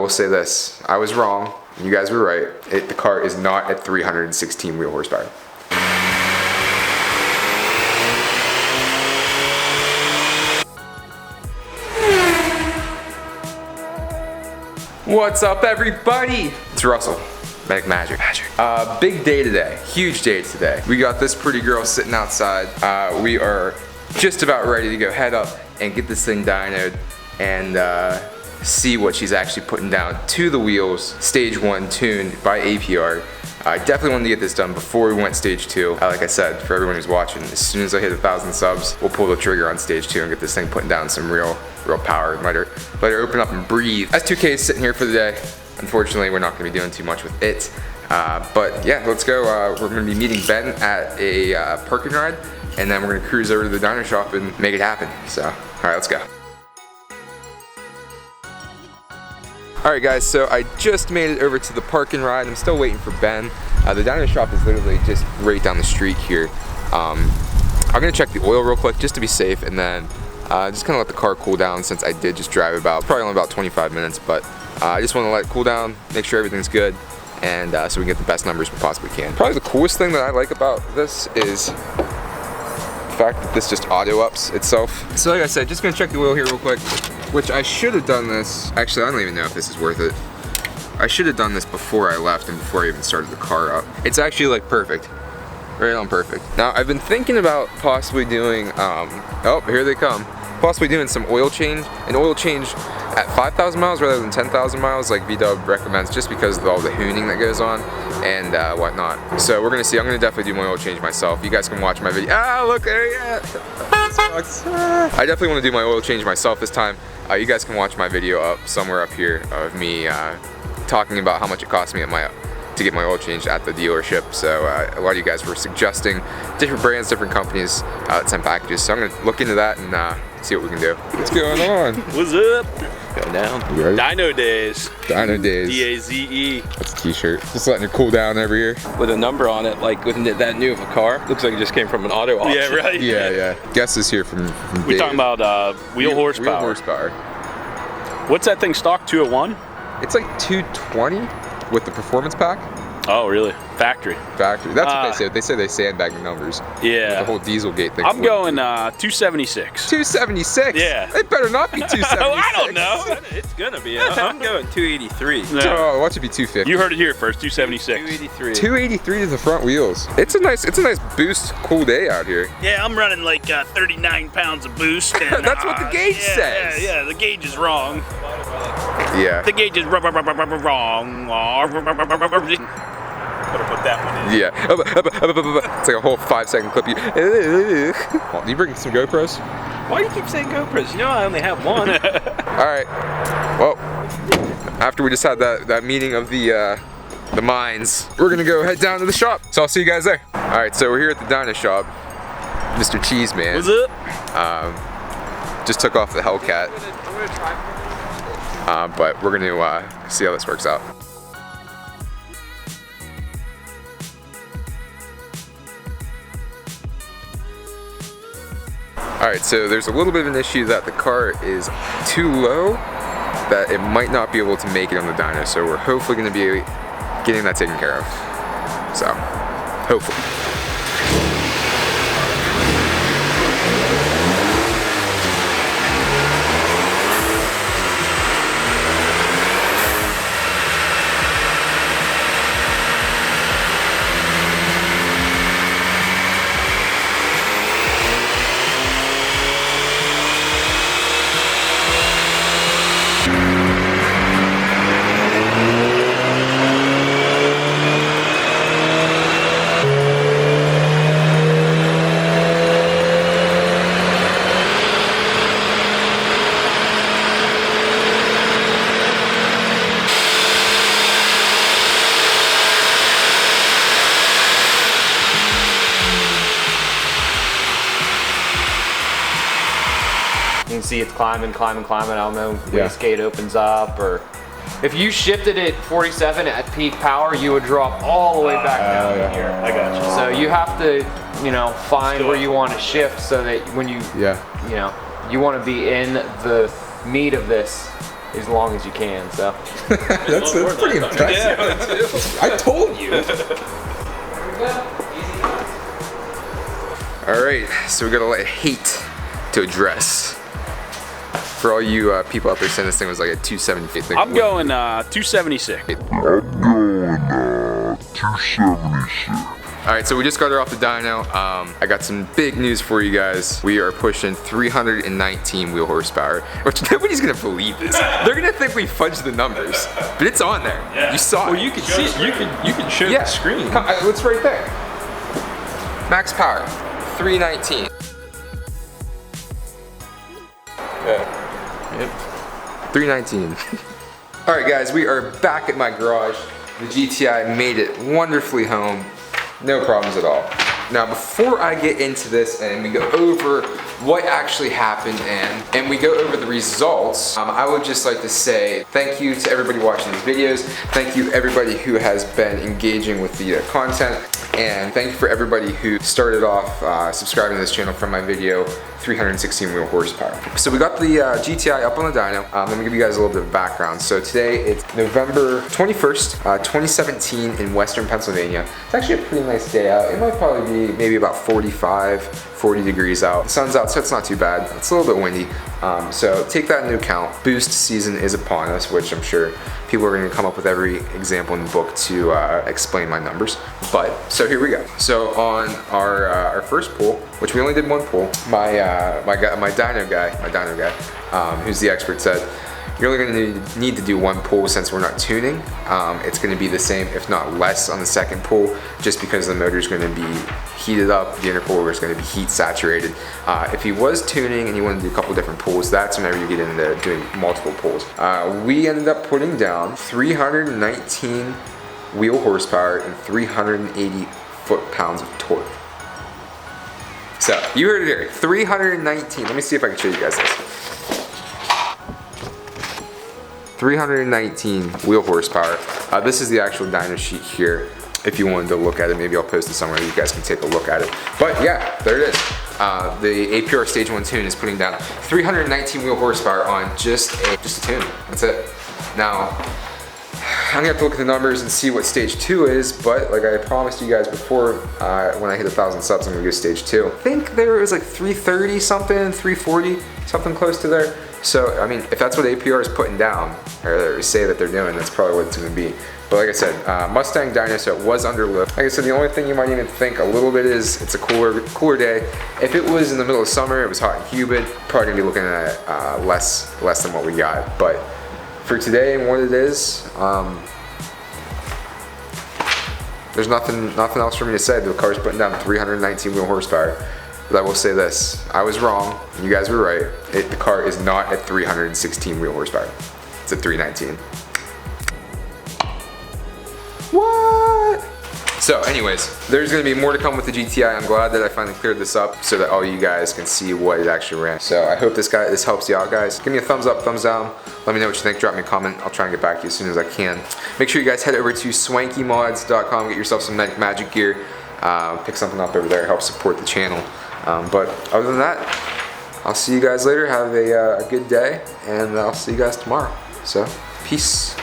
will say this, I was wrong, you guys were right. The car is not at 316 wheel horsepower. What's up, everybody? It's Russell. Magic. Big day today, huge day today. We got this pretty girl sitting outside. We are just about ready to go head up and get this thing dynoed and see what she's actually putting down to the wheels. Stage 1 tuned by APR. I definitely wanted to get this done before we went stage 2. Like I said, for everyone who's watching, as soon as I hit 1,000 subs, we'll pull the trigger on stage 2 and get this thing putting down some real power and let her open up and breathe. S2K is sitting here for the day. Unfortunately, we're not going to be doing too much with it. But yeah, let's go. We're going to be meeting Ben at a parking ride, and then we're going to cruise over to the dyno shop and make it happen. So, all right, let's go. Alright guys, so I just made it over to the parking ride. I'm still waiting for Ben. The dyno shop is literally just right down the street here. I'm gonna check the oil real quick just to be safe, and then just kind of let the car cool down since I did just drive probably only about 25 minutes, but I just want to let it cool down, make sure everything's good, and so we can get the best numbers we possibly can. Probably the coolest thing that I like about this is the fact that this just auto ups itself. So like I said, just gonna check the oil here real quick. Which I should have done this, actually I don't even know if this is worth it. I should have done this before I left and before I even started the car up. It's actually like perfect, right on perfect. Now I've been thinking about possibly doing, oh here they come. Possibly doing some an oil change at 5,000 miles rather than 10,000 miles like VW recommends, just because of all the hooning that goes on and whatnot. So we're gonna see, I'm gonna definitely do my oil change myself. You guys can watch my video. Ah, look, there you go. I definitely wanna do my oil change myself this time. You guys can watch my video up somewhere up here of me talking about how much it cost me to get my oil changed at the dealership. So a lot of you guys were suggesting different brands, different companies that send packages. So I'm gonna look into that and see what we can do. What's going on? What's up? Going down. Dyno days. Dyno days. D-A-Z-E. That's a t-shirt. Just letting it cool down every year. With a number on it, like with that new of a car. Looks like it just came from an auto auction. Yeah, right. Yeah. Guess is here from We're talking about wheel horsepower. Wheel horsepower. What's that thing stock, 201? It's like 220 with the performance pack. Oh, really? Factory. Factory. That's what they said. They said they sandbagged the numbers. Yeah. The whole Dieselgate thing. I'm going 276. 276? Yeah. It better not be 276. I don't know. It's gonna be. I'm going 283. No. Oh, watch it be 250. You heard it here first, 276. 283. 283 to the front wheels. It's a nice boost, cool day out here. Yeah, I'm running like 39 pounds of boost. And, that's what the gauge says. Yeah, the gauge is wrong. Yeah. The gauge is wrong. Better put that one in. Yeah. It's like a whole 5-second clip. Do you bring some GoPros? Why do you keep saying GoPros? You know I only have one. Alright. Well, after we just had that meeting of the minds, we're gonna go head down to the shop. So I'll see you guys there. Alright, so we're here at the dyno shop. Mr. Cheeseman. What's up? Just took off the Hellcat. But we're gonna see how this works out. Alright, so there's a little bit of an issue that the car is too low, that it might not be able to make it on the dyno, so we're hopefully going to be getting that taken care of. So, hopefully. You can see it's climbing. I don't know, wastegate opens up, or if you shifted it 47 at peak power, you would drop all the way back down here. I got you. So you have to, find where you want to shift so that when you, you want to be in the meat of this as long as you can. So that's pretty impressive. I told you. All right, so we got a lot of hate to address. For all you people out there saying this thing was like a 270. I'm going 276. All right, so we just got her off the dyno. I got some big news for you guys. We are pushing 319 wheel horsepower, which nobody's gonna believe this. They're gonna think we fudged the numbers, but it's on there. Yeah. You saw it. Well, you can see it. You can show the screen. It's right there. Max power, 319. Yeah. Yep. 319. All right, guys, we are back at my garage. The GTI made it wonderfully home. No problems at all. Now, before I get into this and we go over what actually happened and we go over the results, I would just like to say thank you to everybody watching these videos. Thank you everybody who has been engaging with the content. And thank you for everybody who started off subscribing to this channel from my video, 316 wheel horsepower. So we got the GTI up on the dyno. Let me give you guys a little bit of background. So today it's November 21st, 2017 in Western Pennsylvania. It's actually a pretty nice day out. It might probably be maybe about 40 degrees out. The sun's out, so it's not too bad. It's a little bit windy. So take that into account. Boost season is upon us, which I'm sure people are going to come up with every example in the book to explain my numbers. But so here we go. So on our first pull, which we only did one pull, my dyno guy, who's the expert, said you're only going to need to do one pull since we're not tuning. It's going to be the same, if not less, on the second pull, just because the motor is going to be heated up. The intercooler is going to be heat saturated. If he was tuning and you want to do a couple different pulls, that's whenever you get into doing multiple pulls. We ended up putting down 319 wheel horsepower and 380 foot-pounds of torque. So you heard it here, 319. Let me see if I can show you guys this. 319 wheel horsepower. This is the actual dyno sheet here. If you wanted to look at it, maybe I'll post it somewhere. You guys can take a look at it. But yeah, there it is. The APR Stage 1 tune is putting down 319 wheel horsepower on just a tune. That's it. Now, I'm gonna have to look at the numbers and see what Stage 2 is, but like I promised you guys before, when I hit 1,000 subs, I'm gonna go Stage 2. I think there was like 330 something, 340, something close to there. So, I mean, if that's what APR is putting down, or say that they're doing, that's probably what it's gonna be. But like I said, Mustang dyno, so it was under lift. Like I said, the only thing you might even think a little bit is it's a cooler day. If it was in the middle of summer, it was hot and humid, probably gonna be looking at less than what we got. But for today and what it is, there's nothing else for me to say. The car's putting down 319 wheel horsepower. But I will say this, I was wrong, you guys were right. The car is not at 316 wheel horsepower. It's at 319. What? So anyways, there's gonna be more to come with the GTI. I'm glad that I finally cleared this up so that all you guys can see what it actually ran. So I hope this helps you out, guys. Give me a thumbs up, thumbs down. Let me know what you think, drop me a comment. I'll try and get back to you as soon as I can. Make sure you guys head over to swankymods.com, get yourself some magic gear. Pick something up over there, help support the channel. But other than that, I'll see you guys later. Have a good day, and I'll see you guys tomorrow. So, peace.